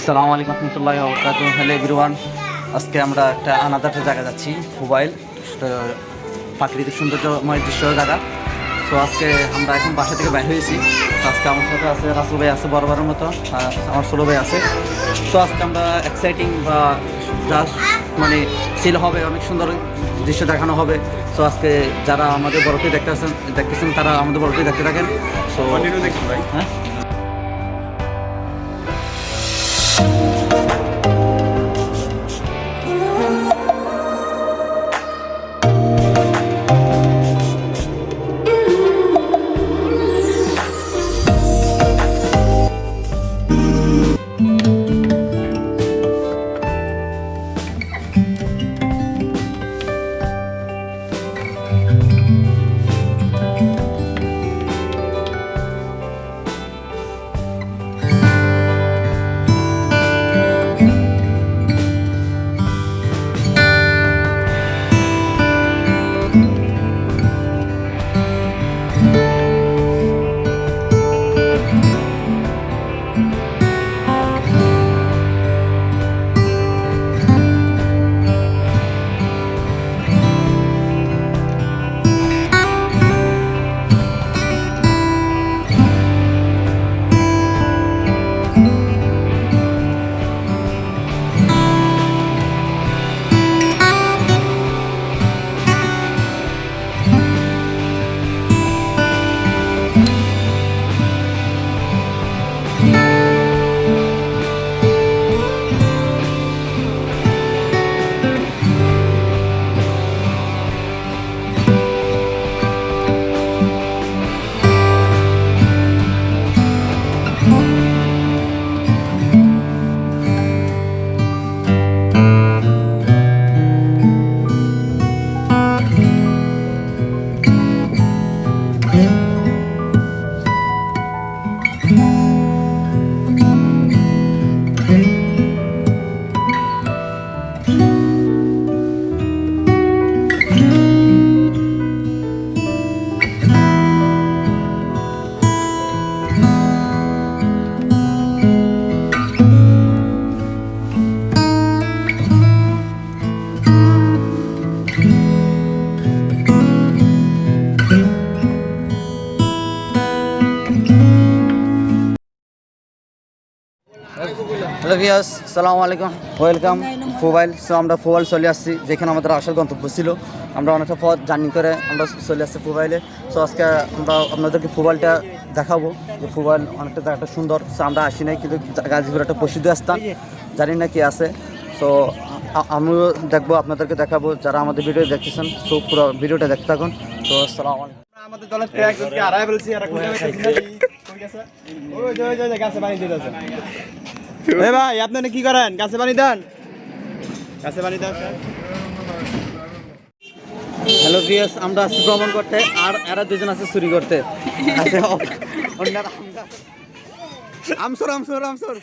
আসসালামু আলাইকুম রহমতুল্লাহি ওয়া বারাকাতুহু। হ্যালো এভরিওয়ান, আজকে আমরা একটা আলাদা একটা জায়গা যাচ্ছি, মোবাইল প্রাকৃতিক সৌন্দর্যময় দৃশ্য জায়গা। তো আজকে আমরা এখন বাসা থেকে বাইরে হয়েছি। তো আজকে আমার সাথে আছে রাসুল ভাই আছে বরাবরের মতো, আমার ছোটো ভাই আছে। তো আজকে আমরা এক্সাইটিং বা জাস্ট মানে সিল হবে, অনেক সুন্দর দৃশ্য দেখানো হবে। তো আজকে যারা আমাদের বড়কে দেখতেছেন তারা আমাদের বড়কে দেখতে থাকেন। তো হ্যাঁ, হ্যালো ভিউয়ার্স, আসসালামু আলাইকুম, ওয়েলকাম মোবাইল। সো আমরা মোবাইল চলে আসছি, যেখানে আমাদের আসার গন্তব্য ছিল। আমরা অনেকটা পথ জার্নি করে আমরা চলে আসছি মোবাইলে। সো আজকে আমরা আপনাদেরকে মোবাইলটা দেখাবো যে মোবাইল অনেকটা জায়গাটা সুন্দর। সো আমরা আসি নাই, কিন্তু গাজীপুর একটা প্রসিদ্ধ স্থান, জানি না কি আছে। সো আমিও দেখবো, আপনাদেরকে দেখাবো। যারা আমাদের ভিডিও দেখতেছেন সো পুরো ভিডিওটা দেখতে থাকুন। তো আসসালামু আলাইকুম। আমাদের দলের থেকে একজনকে হারাই ফেলছি, আর কোথায় গেছে? ওই যে গাছে পানি দিতেছে। এ ভাই, আপনি কি করেন? গাছে পানি দেন, গাছে পানি দেন। হ্যালো ভিউয়ার্স, আমরা আছি ভ্রমণ করতে, আর এরা দুজন আছে চুরি করতে। আমসর আমসর আমসর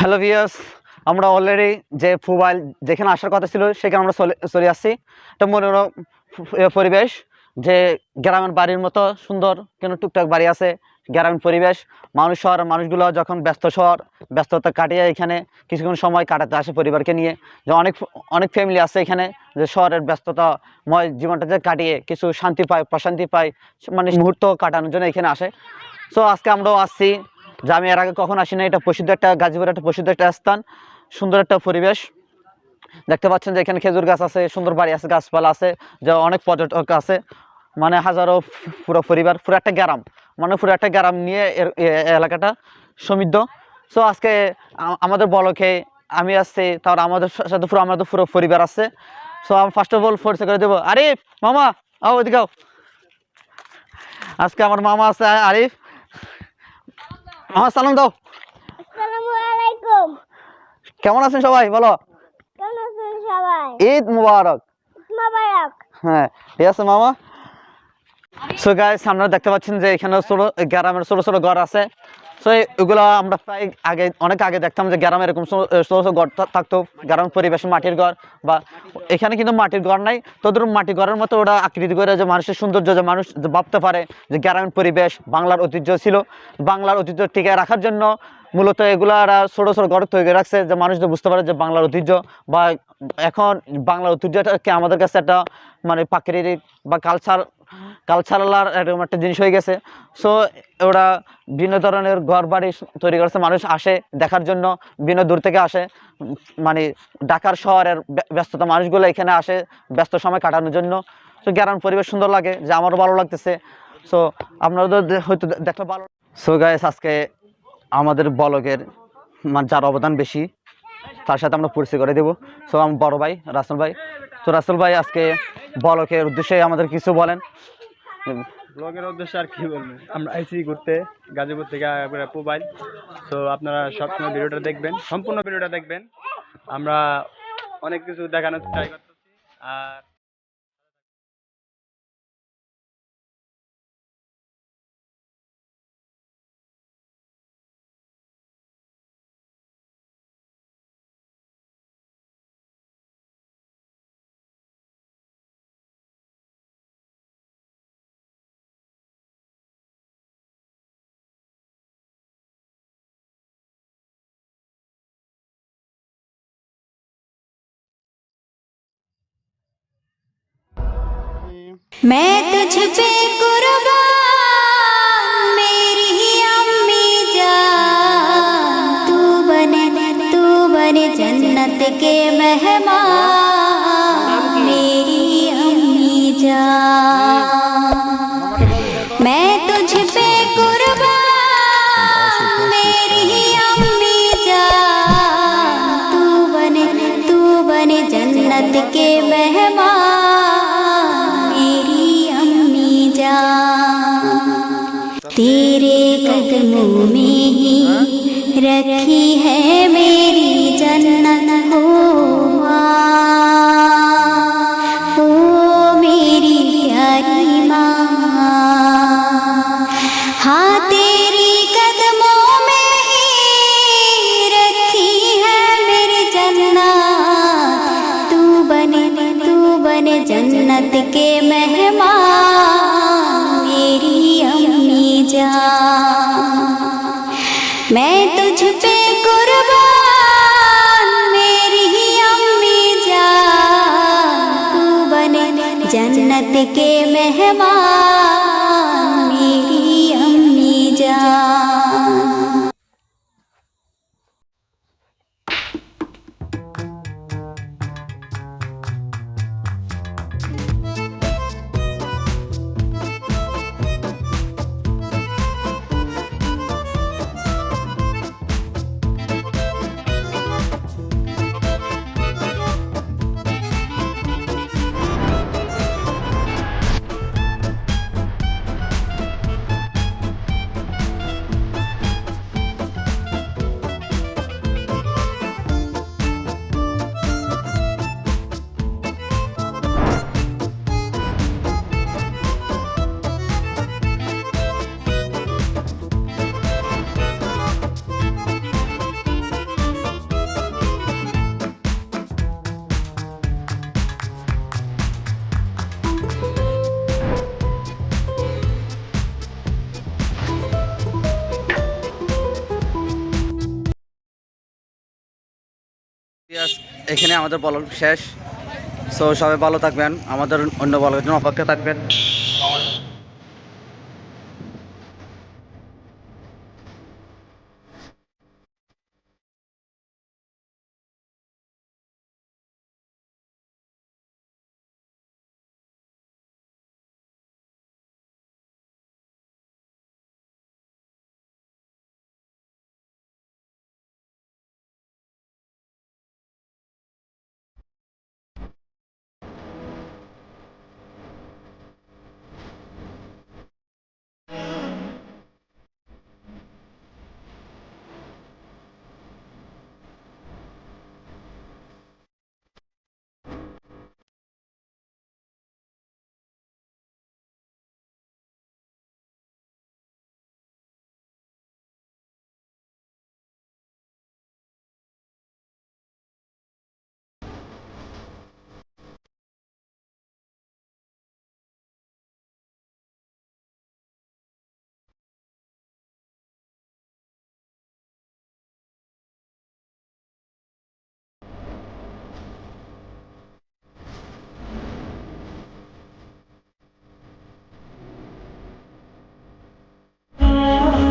হ্যালো ভিউয়ার্স, আমরা অলরেডি যে মোবাইল যেখানে আসার কথা ছিল সেখানে আমরা চলে আসছি। একটা মনোরম পরিবেশ, যে গ্রামের বাড়ির মতো সুন্দর, কেন টুকটাক বাড়ি আছে, গ্রামীণ পরিবেশ। মানুষগুলো যখন ব্যস্ততা কাটিয়ে এখানে কিছুক্ষণ সময় কাটাতে আসে পরিবারকে নিয়ে। যে অনেক ফ্যামিলি আছে এখানে, যে শহরের ব্যস্ততাময় জীবনটা যে কাটিয়ে কিছু শান্তি পায়, প্রশান্তি পায়, মানে মুহূর্ত কাটানোর জন্য এখানে আসে। সো আজকে আমরাও আসছি, যে আমি এর আগে কখন আসি না। এটা প্রসিদ্ধ একটা, গাজীপুরের একটা প্রসিদ্ধ একটা স্থান, সুন্দর একটা পরিবেশ। দেখতে পাচ্ছেন যে এখানে খেজুর গাছ আছে, সুন্দর বাড়ি আছে, গাছপালা আছে, যে অনেক পর্যটক আছে, মানে হাজারো, পুরো পরিবার, পুরো একটা গ্রাম, মানে পুরো একটা গ্রাম নিয়ে এলাকাটা সমৃদ্ধ। সো আজকে আমাদের বলকে আমি আসছি, তার আমাদের সাথে আমাদের পুরো পরিবার আছে। সো আমি ফার্স্ট অফ অল পরিচয় করে দেবো। আরিফ মামা, ওইদিকেও। আজকে আমার মামা আছে আরিফ, আমার সালাম দাও। আসসালামু আলাইকুম। কেমন আছেন সবাই বলো? কেমন আছেন সবাই? ঈদ মুবারক। মোবারক। হ্যাঁ ঠিক আছে মামা। সো গাইস আপনারা দেখতে পাচ্ছেন যে এখানে ছোটো গ্রামের ছোটো ছোটো ঘর আছে। সো এগুলো আমরা প্রায় অনেক আগে দেখতাম যে গ্রামে এরকম ছোটো ছোটো ঘর থাকতো, গ্রামের পরিবেশে মাটির ঘর, বা এখানে কিন্তু মাটির ঘর নাই, তোদের মাটির ঘরের মতো ওটা আকৃতি করে যে মানুষের সৌন্দর্য, যে মানুষ যে ভাবতে পারে যে গ্রামীণ পরিবেশ বাংলার ঐতিহ্য ছিল, বাংলার ঐতিহ্য টিকে রাখার জন্য মূলত এগুলো ছোটো ছোটো ঘর তৈরি রাখছে, যে মানুষ যে বুঝতে পারে যে বাংলার ঐতিহ্য, বা এখন বাংলার ঐতিহ্যটাকে আমাদের কাছে একটা মানে প্রাকৃতিক বা কালচারাল এরকম একটা জিনিস হয়ে গেছে। সো ওরা ভিন্ন ধরনের ঘর বাড়ি তৈরি করছে, মানুষ আসে দেখার জন্য, ভিন্ন দূর থেকে আসে, মানে ঢাকার শহরের ব্যস্ততা মানুষগুলো এখানে আসে ব্যস্ত সময় কাটানোর জন্য। সো গ্রাম পরিবেশ সুন্দর লাগে, যে আমারও ভালো লাগতেছে। সো আপনাদের হয়তো দেখলে ভালো। সো গাইস আজকে আমাদের ব্লগের মানে যার অবদান বেশি তার সাথে আমরা পরিচয় করে দেবো। সো আমার বড় ভাই রাসেল ভাই। তো রাসেল ভাই আজকে ব্লগের উদ্দেশ্যে আমাদের কিছু বলেন। ব্লগের উদ্দেশ্যে আর কি বলবো, আমরা আইসি ঘুরতে গাজীপুর থেকে মোবাইল। তো আপনারা সবসময় ভিডিওটা দেখবেন, সম্পূর্ণ ভিডিওটা দেখবেন। আমরা অনেক কিছু দেখানোর ট্রাই করতেছি। আর मैं तुझ पे कुर्बान मेरी अम्मी जान, तू बने जन्नत के मेहमान मेरी अम्मी जान। मैं तुझ पे कुर्बान मेरी अम्मी जान, तू बने जन्नत के मेहमान तेरे कदमों में ही रखी है मेरी जन्नत हो माँ, ओ मेरी प्यारी माँ। हाँ तेरी कदमों में ही रखी है मेरी जन्नत, तू बने जन्नत के मेहमान मेरी अम्मी जान। मैं तुझ पे कुर्बान मेरी अम्मी जान, तू बने जन्नत के मेहमान मेरी अम्मी जान। এখানে আমাদের ব্লগ শেষ। সো সবাই ভালো থাকবেন, আমাদের অন্য ব্লগের জন্য অপেক্ষা থাকবেন।